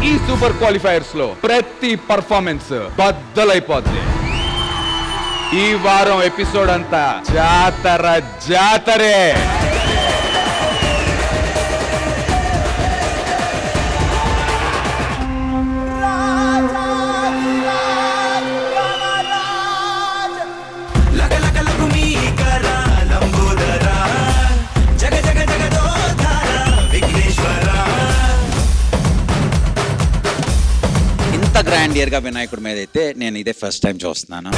ఈ super qualifiers లో ప్రతి పర్ఫార్మెన్స్ బద్దలైపోద్ది. ఈ వారం ఎపిసోడ్ అంతా జాతరే. ఇంత గ్రాండ్ ఇయర్ గా వినాయకుడి మీద అయితే నేను ఇదే ఫస్ట్ టైం చూస్తున్నాను.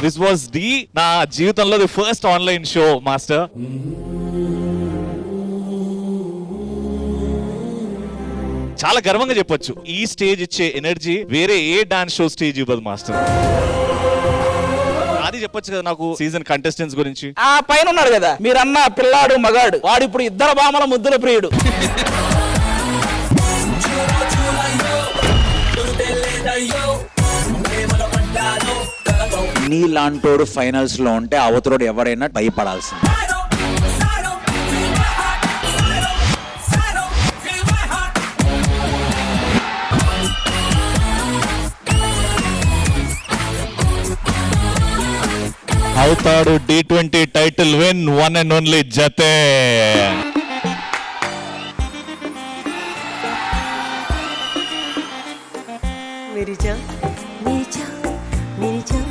దిస్ వాజ్ నా జీవితంలో the first online show master. చాలా గర్వంగా చెప్పొచ్చు, ఈ స్టేజ్ ఇచ్చే ఎనర్జీ వేరే ఏ డాన్స్ షో స్టేజ్ ఇవ్వదు మాస్టర్. అది చెప్పొచ్చు కదా నాకు సీజన్ కంటెస్టెంట్స్ గురించి. ఆ పైన ఉన్నాడు కదా మీరన్న పిల్లాడు మగాడు, వాడు ఇప్పుడు ఇద్దరు బామల ముద్దుల ప్రియుడు. నీ లాంటోడు ఫైనల్స్ లో ఉంటే అవతరోడు ఎవరైనా భయపడాల్సింది. అవుతాడు T20 title win one and only జతే. मेरी जान मेरी जान मेरी जान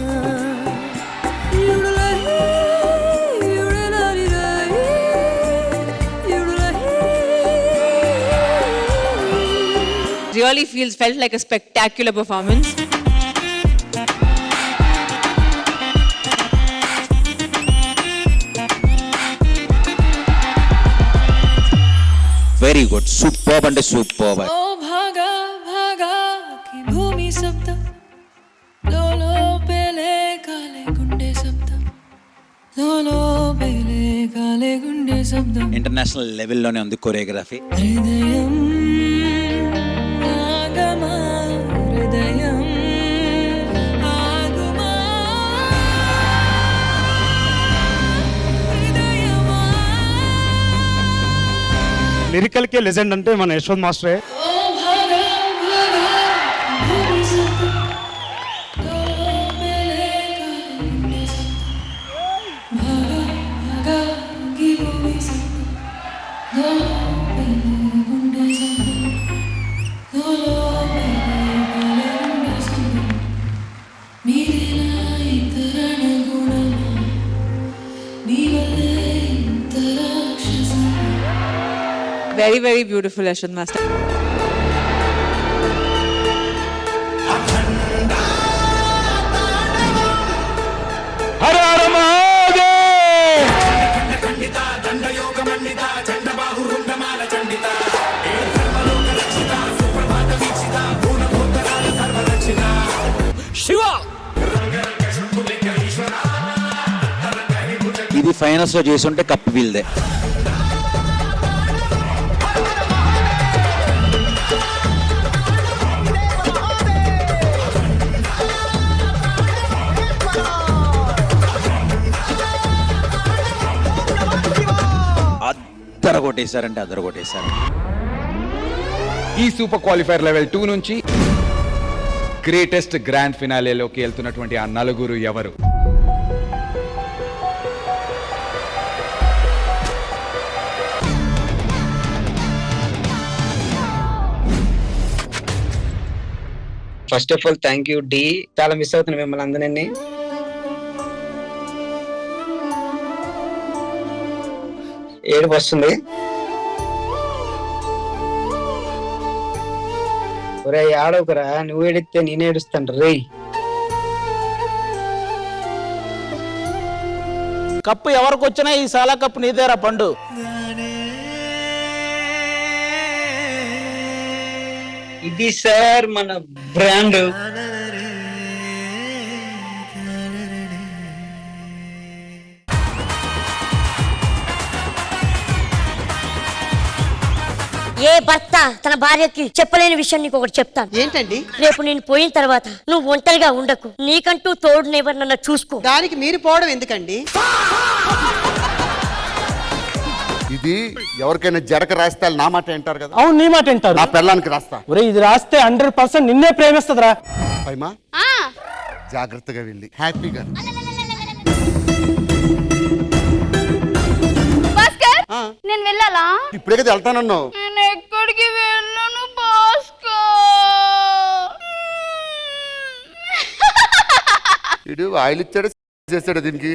really felt like a spectacular performance. Very good, superb అంటే సూపర్బ్. भागा भागा की भूमि शब्द लोलो पेले काले गुंडे शब्द लोलो पेले काले गुंडे शब्द ఇంటర్నేషనల్ లెవెల్లోనే ఉంది కొరియోగ్రఫీ. हृदयं आगमा हृदयं आगमा हृदयमा లిరికల్ కే లెజెండ్ అంటే మన Yashwant మాస్టరే. Very, very beautiful, Ashwin Master. హర హర మహాదేవ్. ఇది ఫైనల్స్ లో చేసుంటే కప్పు వీల్దే. కొట్టేశారంటే అద్దరు కొట్టేశారు. ఈ సూపర్ క్వాలిఫైర్ లెవెల్ 2 నుంచి గ్రేటెస్ట్ గ్రాండ్ ఫినాలేలోకి వెళ్తున్నటువంటి ఆ నలుగురు ఎవరు? First of all thank you డి. చాలా మిస్ అవుతున్నాను మిమ్మల్ని అందరినీ. ఏడుపు వస్తుంది. ఒరే ఆడవుకురా, నువ్వు ఏడిస్తే నేను ఏడుస్తాను రే. కప్పు ఎవరికి వచ్చినా ఈ సాలా కప్పు నీదేరా పండు. ఇది సార్ మన బ్రాండ్. ఏ భర్త తన భార్యకి చెప్పలేని విషయం నీకు ఒకటి చెప్తాను. ఏంటండి? రేపు నేను పోయిన తర్వాత నువ్వు ఒంటరిగా ఉండకు, నీకంటూ తోడునెవరినన్నా చూసుకో. దానికి మీరు పోవడం ఎందుకండి? ఇది ఎవరికైనా జడక రాస్తే నా మాట వింటారు కదా. అవును, నీ మాట వింటారు. నా పిల్లానికి రాస్తా. ఒరే, ఇది రాస్తే 100% నిన్నే ప్రేమిస్తుందిరా. పైమా జాగ్రత్తగా వెళ్ళి హ్యాపీగా. నేను వెళ్ళాలా? ఇప్పుడే కదా వెళ్తానన్నావు. నేను ఎక్కడికి వెళ్ళను భాస్కర్. ఇడు ఆయిల్ ఇచ్చాడు చేస్తాడు దీనికి.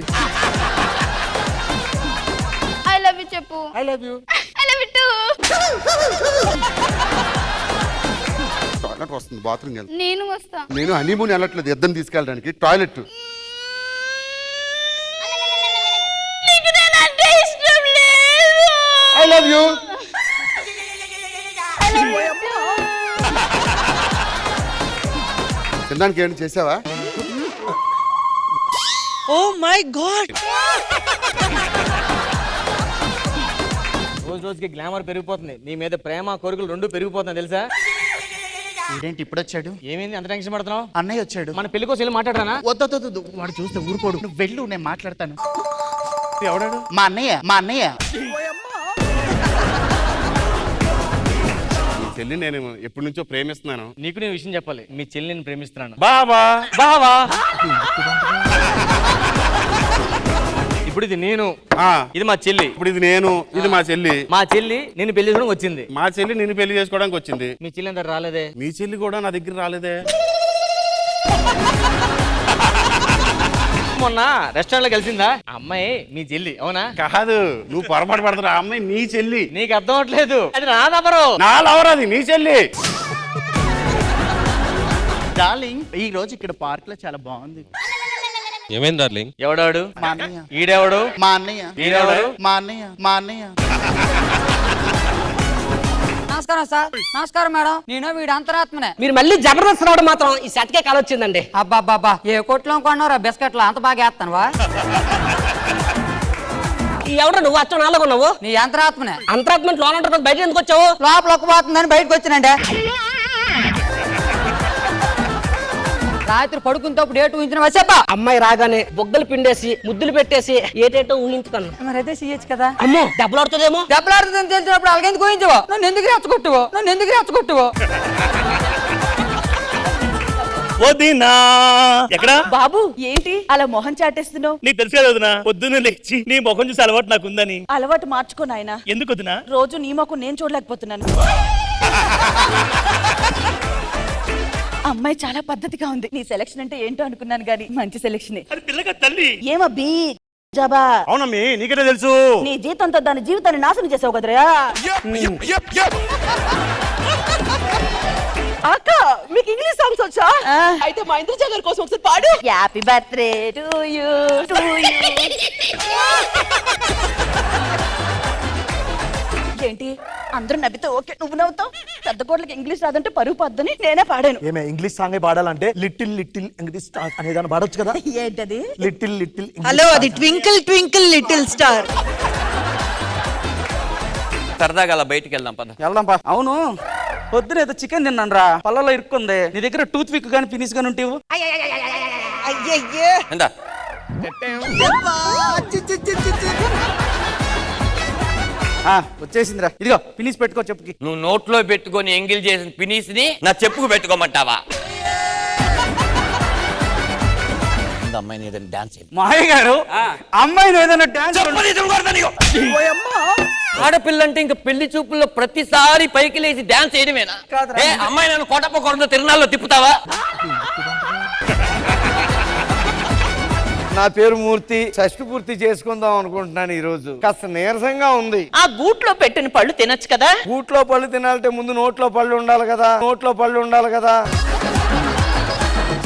ఐ లవ్ యూ చెప్పు. I love you. I love you two. Toilet వస్తుంది, బాత్రూమ్ వెళ్తా. నేను వస్తా. నేను హనీమూన్ వెళ్ళట్లేదు, ఇద్దరిని తీసుకెళ్ళడానికి. టాయిలెట్. నీకు నేనంటే ఇష్టం లేదు. I love you. I love you two. తినడానికి ఏమైనా చేసావా? Oh my God! రోజు రోజుకి గ్లామర్ పెరిగిపోతుంది, నీ మీద ప్రేమ కోరికలు రెండు పెరిగిపోతున్నాయి తెలుసా? ఏంటి ఇప్పుడు వచ్చాడు? ఏమైంది అంత టెన్షన్ పడుతున్నావు? అన్నయ్య వచ్చాడు. మన పెళ్లి కోసం వెళ్ళి మాట్లాడరానా? వద్దు, వాడు చూస్తే ఊరుకోడు. నువ్వు వెళ్ళు, నేను మాట్లాడతాను. ఎవడాడు? మా అన్నయ్య. చెల్లి నేను ఎప్పటి నుంచో ప్రేమిస్తున్నాను. నీకు నేను విషయం చెప్పాలి, మీ చెల్లి నేను ప్రేమిస్తున్నాను. బావా ఇప్పుడు ఇది నేను, ఇది మా చెల్లి. ఇప్పుడు ఇది నేను, ఇది మా చెల్లి. మా చెల్లి నేను పెళ్లి చేసుకోవడానికి వచ్చింది. మా చెల్లి నిన్ను పెళ్లి చేసుకోవడానికి వచ్చింది. మీ చెల్లి అందరు రాలేదే. మీ చెల్లి కూడా నా దగ్గర రాలేదే. మొన్న రెస్టారెంట్ లో కలిసిందా అమ్మాయి మీ చెల్లి? అవునా? కాదు, నువ్వు పొరపాటు పడుతున్నా. ఆ అమ్మాయి నీ చెల్లి. నీకు అర్థం అవట్లేదు, అది నా లవరు. నా లవర్, అది నీ చెల్లి. డార్లింగ్, ఈ రోజు ఇక్కడ పార్క్ లో చాలా బాగుంది. ఏమైంది డార్లింగ్? ఎవడాడు? మా అన్నయ్య. ఈడెవడు? మా అన్నయ్య. ఈడెవడు? మా అన్నయ్య. నమస్కారం సార్. నమస్కారం మేడం. నేను వీడి అంతరాత్మనే. మీరు మళ్ళీ జబర్దస్త్ రావడం మాత్రం ఈ సెట్కే కాల్ వచ్చిందండి. అబ్బాబ్బాబ్బా, ఏ కొట్లో కొన్నారా బిస్కెట్లు? అంత బాగా వేస్తానువా? ఎవరు నువ్వు అచ్చం నాలుగు ఉన్నావు? నీ అంతరాత్మనే. అంతరాత్మ లోన ఉంటుంది, బయట ఎందుకు వచ్చావు? లోపల ఒక్కపోతుందని బయటకు వచ్చినండి. రాత్రి పడుకునేటప్పుడు ఏటు ఊహించిన వచ్చేప్ప. అమ్మాయి రాగానే బొగ్గలు పిండేసి ముద్దులు పెట్టేసి ఏటేటో ఊహించుతాను. మరి అదే చెయ్యొచ్చు కదా. అమ్మో దెబ్బలాడుతుందేమో. దెబ్బలాడుతుందని తెలిసినప్పుడు అలాగెందుకు ఊహించవు? నన్ను ఎందుకు రెచ్చగొట్టువు? వదినా ఎక్కడ? బాబు ఏంటి అలా మొహం చాటేస్తున్నావు? నీకు తెలుసు కదా వదినా, పొద్దున్నే లేచి నీ ముఖం చూసి అలవాటు నాకుందని. అలవాటు మార్చుకో నాయనా. ఎందుకు వదినా? రోజు నీ మొఖం నేను చూడలేకపోతున్నాను. అమ్మాయి చాలా పద్ధతిగా ఉంది. నీ సెలక్షన్ అంటే ఏంటో అనుకున్నాను గానీ మంచి సెలక్షన్. అది పిల్లగా తల్లి. ఏమబ్బీ జబా, అవునమ్మి, నీకెలా తెలుసు? నీ జీతంతో దాని జీవితాన్ని నాశనం చేసావు కదరా. అక్క, మీకు ఇంగ్లీష్ సాంగ్స్ వచ్చా? అయితే మా ఇంద్రజ గారి కోసం ఒకసారి పాడు. Happy birthday to you. ఏంటి అందరూ నవ్వితే ఓకే, నువ్వు నవ్వుతావు? పెద్ద కోట్లకి ఇంగ్లీష్ రాదంటే పరుగు పద్దని నేనే పాడాను. ఏమే ఇంగ్లీష్ సాంగ్ పాడాలంటే లిటిల్ ఇంగ్లీష్ అనేదాన్ని పాడొచ్చు కదా. ఏంటది? లిటిల్. హలో, అది ట్వింకిల్ ట్వింకిల్ లిటిల్ స్టార్. సరదాగా అలా బయటికి వెళ్దాం పద. వెళ్దాం పా. అవును, పొద్దున ఏదో చికెన్ తిన్నాను రా, పళ్ళలో ఇరుక్కుంది. నీ దగ్గర టూత్ పిక్ గానీ ఫినిష్ గానీ ఉంటేవు. ఎందా వచ్చేసిందిరా, ఇదిగో ఫినిష్ పెట్టుకో చెప్పుకి. నువ్వు నోట్లో పెట్టుకొని ఎంగిల్ చేసిన ఫినిష్ ని నా చెప్పుకు పెట్టుకోమంటావా? అమ్మాయిని ఏదైనా డాన్స్ మాయ గారు, అమ్మాయిని ఏదైనా డాన్స్. ఆడపిల్ల అంటే ఇంకా పెళ్లి చూపుల్లో ప్రతిసారి పైకి లేచి డాన్స్ చేయడమేనా? అమ్మాయి నన్ను కోటప్పకొండ తిరునాళ్ళలో తిప్పుతావా? నా పేరు మూర్తి, షష్టి పూర్తి చేసుకుందాం అనుకుంటున్నాను ఈ రోజు. కాస్త నీరసంగా ఉంది. ఆ గూట్లో పెట్టిన పళ్ళు తినొచ్చు కదా. గూట్లో పళ్ళు తినాలంటే ముందు నోట్లో పళ్ళు ఉండాలి కదా.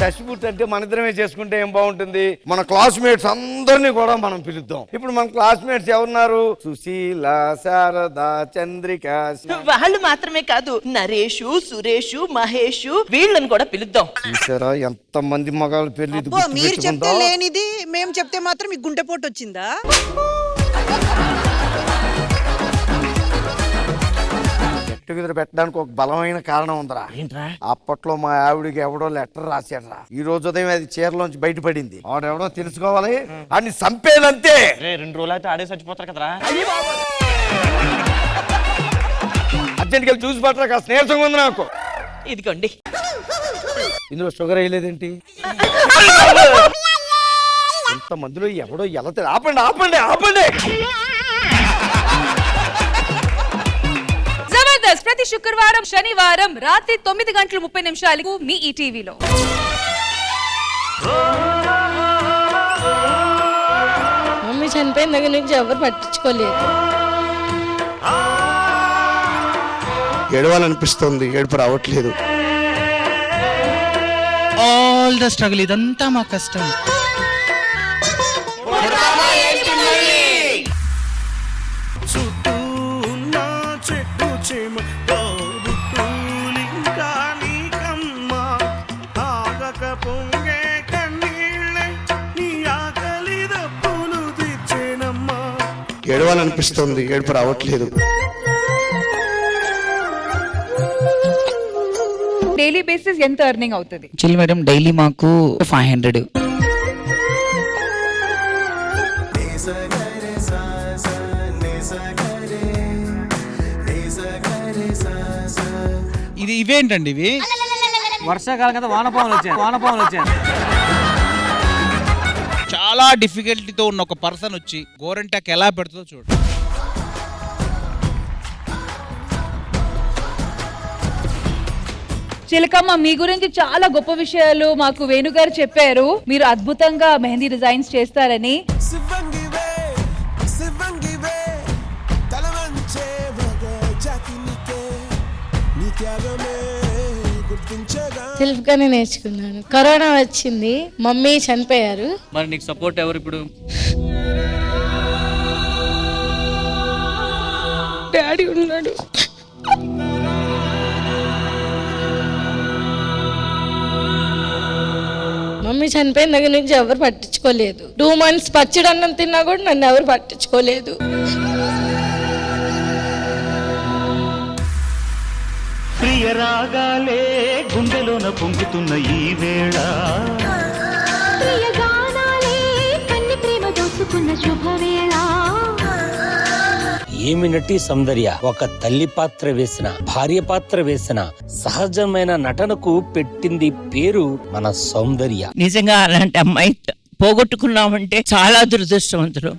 చచ్చిపుట్టు అంటే మన ఇద్దరమే చేసుకుంటే ఏం బాగుంటుంది? మన క్లాస్మేట్స్ అందరినీ కూడా మనం పిలుద్దాం. ఇప్పుడు మన క్లాస్మేట్స్ ఎవరున్నారు? సుశీల, శారద, చంద్రిక. వాళ్ళు మాత్రమే కాదు, నరేషు, సురేషు, మహేషు వీళ్ళని కూడా పిలుద్దాం. చూసారా ఎంత మంది మగాళ్ళ పెళ్లి ఇది మీరు చెప్తే గుర్తుపెట్టుకుందాం. లేనిది మేము చెప్తే మాత్రం మీకు గుండెపోటు వచ్చిందా? టుగెదర్ పెట్టడానికి ఒక బలమైన కారణం ఉందిరా. ఏంట్రా? అప్పట్లో మా ఆవిడికి ఎవడో లెటర్ రాశాడ్రా. ఈ రోజు ఉదయం అది చీరలోంచి బయటపడింది. ఆడెవడో తెలుసుకోవాలి, అన్ని సంపేలంతే. 2 రోజులు అయితే ఆడే చచ్చిపోతారు కదరా. అర్జెంట్కి వెళ్ళి చూసి పట్టరా, కాస్త నీరసంగా ఉంది నాకు. ఇదిగోండి. ఇందులో షుగర్ వేయలేదేంటి? ఇంత మందిలో ఎవడో ఎలా ఆపండి ఆపండి ఆపండి. జబర్దస్త్ ప్రతి శుక్రవారం, శనివారం రాత్రి 9:30 మీ ఈటీవీలో. మమ్మీ చనిపోయిన దగ్గర నుంచి ఎవరు పట్టించుకోలేదు. ఏడవాలనిపిస్తుంది, ఏడుపు రావట్లేదు. ఆల్ ద స్ట్రగుల్, ఇదంతా మా కష్టం. ఏడవాలనిపిస్తుంది, ఏడుపు రావట్లేదు. డైలీ బేసిస్ ఎంత ఎర్నింగ్ అవుతుంది? చిల్ మేడం, డైలీ మాకు 500. ఇది ఇవేంటండి ఇవి? వర్షాకాలం కదా, వానపాములు వచ్చాయి. చాలా డిఫికల్టీతో ఉన్న ఒక పర్సన్ వచ్చి గోరంటాక్ ఎలా పెడుతుందో చూడు. చిలకమ్మ, మీ గురించి చాలా గొప్ప విషయాలు మాకు వేణుగారు చెప్పారు. మీరు అద్భుతంగా మెహందీ డిజైన్స్ చేస్తారని. సెల్ఫ్ గానే నేర్చుకున్నాను. కరోనా వచ్చింది, మమ్మీ చనిపోయారు. మరి నీకు సపోర్ట్ ఎవరు ఇప్పుడు? డాడీ ఉన్నాడు. మమ్మీ చనిపోయిన దగ్గర నుంచి ఎవరు పట్టించుకోలేదు. 2 months పచ్చడి అన్నం తిన్నా కూడా నన్ను ఎవరు పట్టించుకోలేదు. ప్రియ రాగాలే గుండెలోన పొంగుతున్న ఈ వేళ, ప్రియ గానాలే కన్ని ప్రేమ దోచుకున్న శుభవేళ. ఏమి నటి సౌందర్య! ఒక తల్లి పాత్ర వేసిన, భార్య పాత్ర వేసిన, సహజమైన నటనకు పెట్టింది పేరు మన సౌందర్య. నిజంగా అలాంటి అమ్మాయి పోగొట్టుకున్నామంటే చాలా దురదృష్టవంతులు.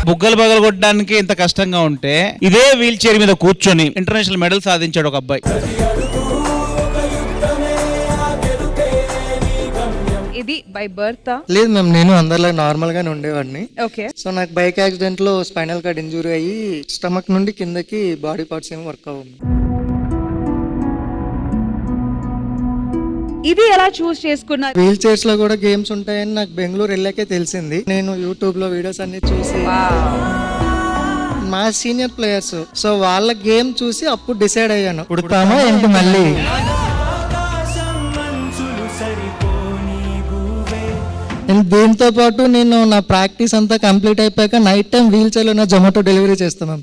బుగ్గలు పగలు కొట్టడానికి ఇంత కష్టంగా ఉంటే ఇదే వీల్ చైర్ మీద కూర్చొని ఇంటర్నేషనల్ మెడల్ సాధించాడు ఒక అబ్బాయి. ఇది బై బర్త్? లేదు మ్యామ్, నేను అందరిలా నార్మల్ గానే ఉండేవాడిని. ఓకే. సో నాకు బైక్ యాక్సిడెంట్ లో స్పైనల్ కార్డ్ ఇంజురీ అయ్యి స్టమక్ నుండి కిందకి బాడీ పార్ట్స్ ఏమి వర్క్ అవ్వదు. ఇది ఎలా చూస్ చేసుకున్నారు? వీల్ చైర్స్ లో కూడా గేమ్స్ ఉంటాయని నాకు బెంగళూరు వెళ్ళాకే తెలిసింది. నేను యూట్యూబ్ లో వీడియోస్ అన్ని చూసి, మా సీనియర్ ప్లేయర్స్, సో వాళ్ళ గేమ్ చూసి అప్పుడు డిసైడ్ అయ్యాను, పుడతామా ఏంటి మళ్ళీ. నేను దీంతో పాటు నేను నా ప్రాక్టీస్ అంతా కంప్లీట్ అయిపోయాక నైట్ టైం వీల్ చైర్ లో నా జొమాటో డెలివరీ చేస్తున్నాను.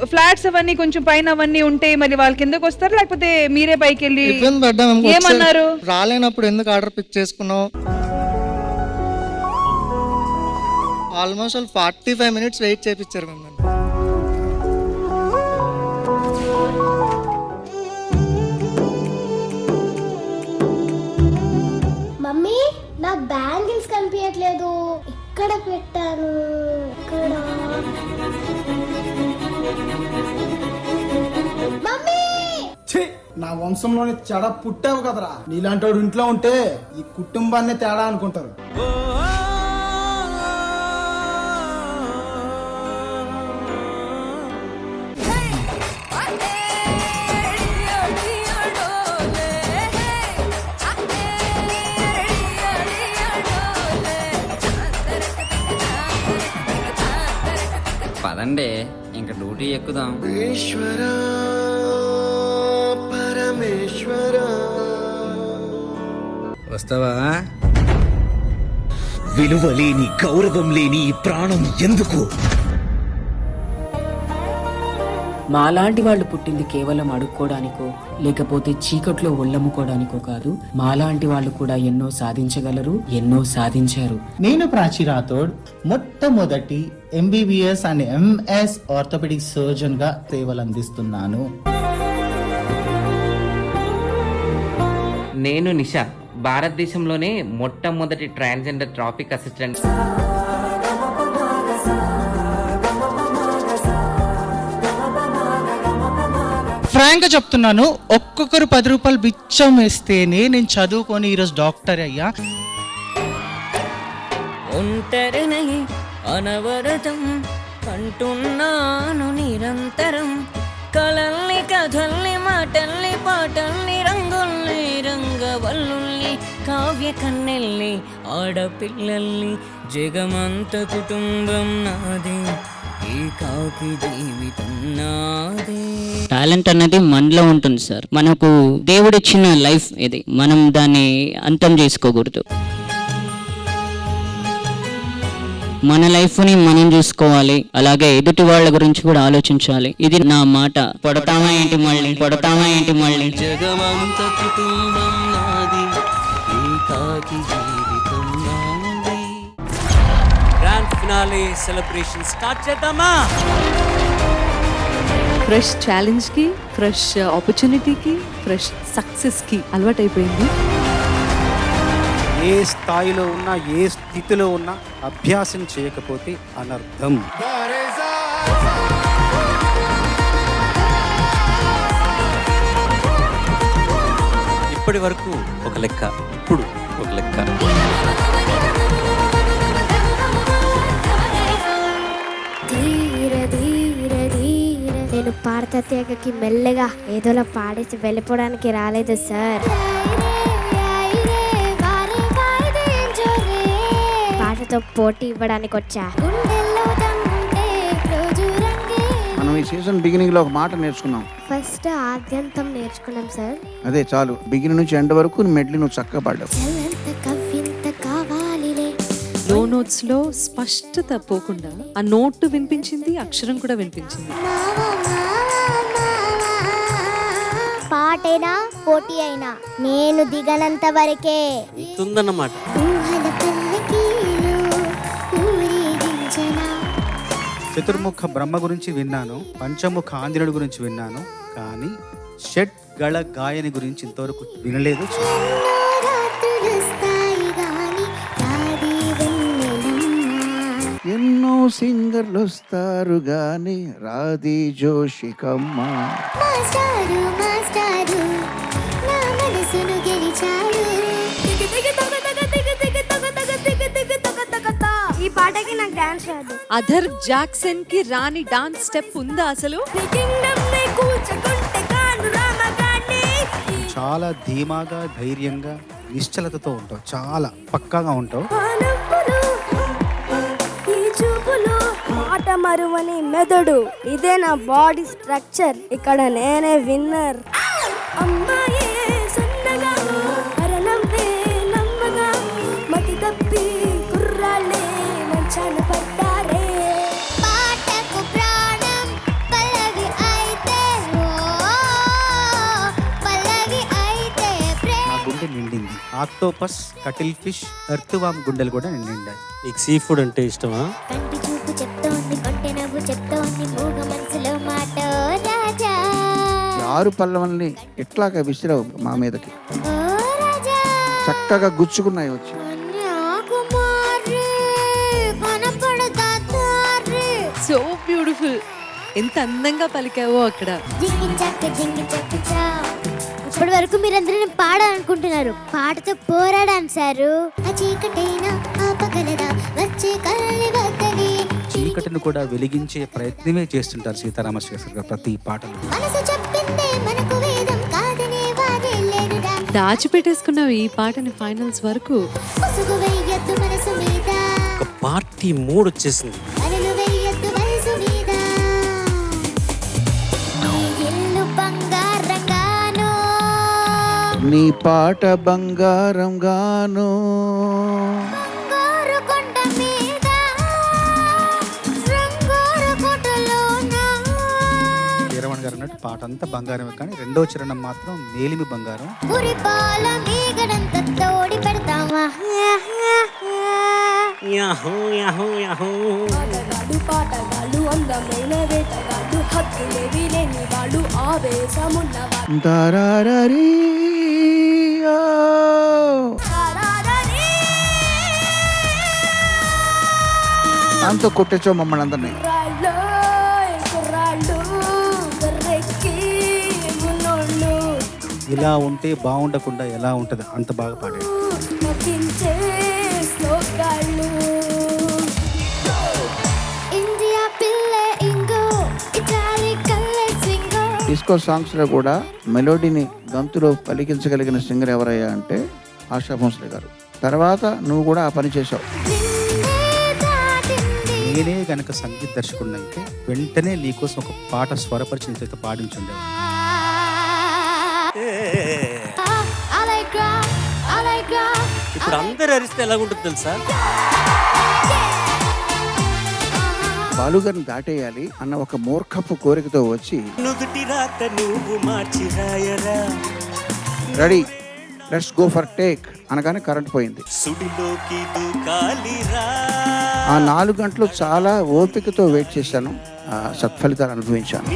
ఫ్లాట్స్ అవన్నీ కొంచెం పైన అవన్నీ ఉంటే మరి వాళ్ళ కిందకి వస్తారు, లేకపోతే మీరే పైకి వెళ్ళి ఇబ్బంది పడ్డాం. ఏమన్నారు? రాలేనప్పుడు ఎందుకు ఆర్డర్ పిక్ చేసుకున్నావు? ఆల్మోస్ట్ 45 minutes వెయిట్ చేయించారు మమ్మల్ని. మమ్మీ, నా బ్యాంగిల్స్ కనిపించట్లేదు. ఇక్కడ పెట్టాను, ఇక్కడ. మమ్మీ, నా వంశంలోని చెడ పుట్టావు కదరా, నీలాంటి వాడు ఇంట్లో ఉంటే ఈ కుటుంబాన్ని తేడా అనుకుంటారు. పదండి ఇంకా డ్యూటీ ఎక్కుదాం. వస్తావా? విలువ లేని గౌరవం లేని ఈ ప్రాణం ఎందుకు? మాలాంటి వాళ్ళు పుట్టింది కేవలం అడుక్కోవడానికో లేకపోతే చీకట్లో ఒళ్ళమ్ముకోవడానికో కాదు. మాలాంటి వాళ్ళు కూడా ఎన్నో సాధించగలరు, ఎన్నో సాధించారు. నేను ప్రాచీ రాథోడ్ మొట్టమొదటి MBBS and MS orthopaedic surgeon గా సేవలు అందిస్తున్నాను. నేను నిషా, భారతదేశంలోనే మొట్టమొదటి ట్రాన్స్జెండర్ ట్రాఫిక్ అసిస్టెంట్. ఫ్రాంక్ గా చెప్తున్నాను, ఒక్కొక్కరు 10 రూపాయలు బిచ్చం వేస్తేనే నేను చదువుకొని ఈరోజు డాక్టర్ అయ్యా. ఒంటరినై అనవరతం అంటున్నాను నిరంతరం. కలల్ని కథల్ని మాటల్ని పాటల్ని రంగుల్ని రంగవల్లుల్ని కావ్య కన్నెల్ని ఆడపిల్లల్ని జగమంత కుటుంబం నాది, ఏకాకి జీవితం నాదే. టాలెంట్ అనేది మనలో ఉంటుంది సార్. మనకు దేవుడిచ్చిన లైఫ్ ఇది, మనం దాన్ని అంతం చేసుకోకూడదు. మన లైఫ్ ని మనం చూసుకోవాలి, అలాగే ఎదుటి వాళ్ళ గురించి కూడా ఆలోచించాలి. ఇది నా మాట. పడతామా ఏంటి మళ్ళీ, పడతామా ఏంటి మళ్ళీ. జగమంత కుటుంబం నాది, ఏకాకి జీవితం నాది. గ్రాండ్ ఫినాలే సెలబ్రేషన్ స్టార్ట్ చేద్దామా? ఫ్రెష్ ఛాలెంజ్ కి, ఫ్రెష్ ఆపర్చునిటీకి, ఫ్రెష్ సక్సెస్ కి అలవాటైపోయింది. ఏ స్థాయిలో ఉన్నా, ఏ స్థితిలో ఉన్నా అభ్యాసం చేయకపోతే అనర్థం. ఇప్పటి వరకు ఒక లెక్క, ఇప్పుడు ఒక లెక్క. నేను పాడత తీగకి మెల్లగా ఏదోలా పాడేసి వెళ్ళిపోవడానికి రాలేదు సార్. పాటతో పోటీ ఇవ్వడానికి వచ్చా. మనం ఈ సీజన్ బిగినింగ్ లో ఒక మాట నేర్చుకున్నాం. ఫస్ట్ ఆద్యంతం నేర్చుకున్నాం సార్. అదే చాలు, బిగినింగ్ నుంచి ఎండ్ వరకు మెడ్లీ నువ్వు చక్కగా పాడావు. లో నోట్స్ లో స్పష్టత పోకుండా ఆ నోటు వినిపించింది, అక్షరం కూడా వినిపించింది. పాటైనా పోటీ అయినా నేను దిగనంత వరకే ఉందన్నమాట. చతుర్ముఖ బ్రహ్మ గురించి విన్నాను, పంచముఖ ఆంజనేయుడు గురించి విన్నాను, కానీ షట్ గళ గాయని గురించి ఇంతవరకు వినలేదు. ఎన్నో సింగర్లు వస్తారు గాని రాధి జోషికమ్మ. ఈ పాటకి నాకు డాన్స్ రాదు. అధర్ జాక్సన్ కి రాని డాన్స్ స్టెప్ ఉందా అసలు? చాలా ధీమాగా, ధైర్యంగా, నిశ్చలతతో ఉంటావు, చాలా పక్కాగా ఉంటావు. మాట మరువని మెదడు, ఇదే నా బాడీ స్ట్రక్చర్, ఇక్కడ నేనే విన్నర్. నిండింది. ఆక్టోపస్, కటిల్ ఫిష్, ఎర్త్వామ్ గుండెలు కూడా నిండాయి. నీకు సీ ఫుడ్ అంటే ఇష్టమా? కంటి చూపు చెప్తోంది, కొంటె నవ్వు చెప్తోంది, మూగ మనసులో మాట రాజా. 6 పల్లవల్ని ఎట్లాగా విసిరావు మా మీదకి, చక్కగా గుచ్చుకున్నాయి వచ్చి. సో బ్యూటిఫుల్, ఎంత అందంగా పలికావో అక్కడ. జింగి చక్క చా వరకు మీరందరూ నేను పాడాలనుకుంటున్నారు. పాటతో పోరాడాను సారు. చీకటిని కూడా వెలిగించే ప్రయత్నమే చేస్తుంటారు సీతారామశాస్త్రి గారు ప్రతి పాటలో. దాచిపెట్టేసుకున్నావు ఈ పాటని ఫైనల్స్ వరకు. ఒక పార్టీ మూడ్ వచ్చేసింది. నీ పాట బంగారం గాను. వీరమణి గారు అన్నట్టు పాట అంతా బంగారమే, కానీ రెండో చరణం మాత్రం మేలిమి బంగారం. పాటగాడు అందమైన వేటగాడు హద్దులేవి లేని వాడు ఆవేశమున్నవాడు. అంతా కొట్టేచ్చో మమ్మల్ని అందరినీ. ఇలా ఉంటే బాగుండకుండా ఎలా ఉంటది, అంత బాగా పాడాడు. డిస్కో సాంగ్స్ లో కూడా మెలోడీని గంతులో పలికించగలిగిన సింగర్ ఎవరయ్యా అంటే ఆశా భోంస్లే గారు. తర్వాత నువ్వు కూడా ఆ పని చేసావు. నేనే గనక సంగీత దర్శకుడిని అయితే వెంటనే నీకోసం ఒక పాట స్వరపరిచి నీతో పాడించుండే. ఇప్పుడు అందరు అరిస్తే ఎలాగుంటుంది తెలుసా? బాలు గారిని దాటేయాలి అన్న ఒక మూర్ఖపు కోరికతో వచ్చి ready let's go for take అనగానే కరెంట్ పోయింది. ఆ 4 గంటలు చాలా ఓపికతో వెయిట్ చేశాను, సత్ఫలితాలు అనుభవించాను.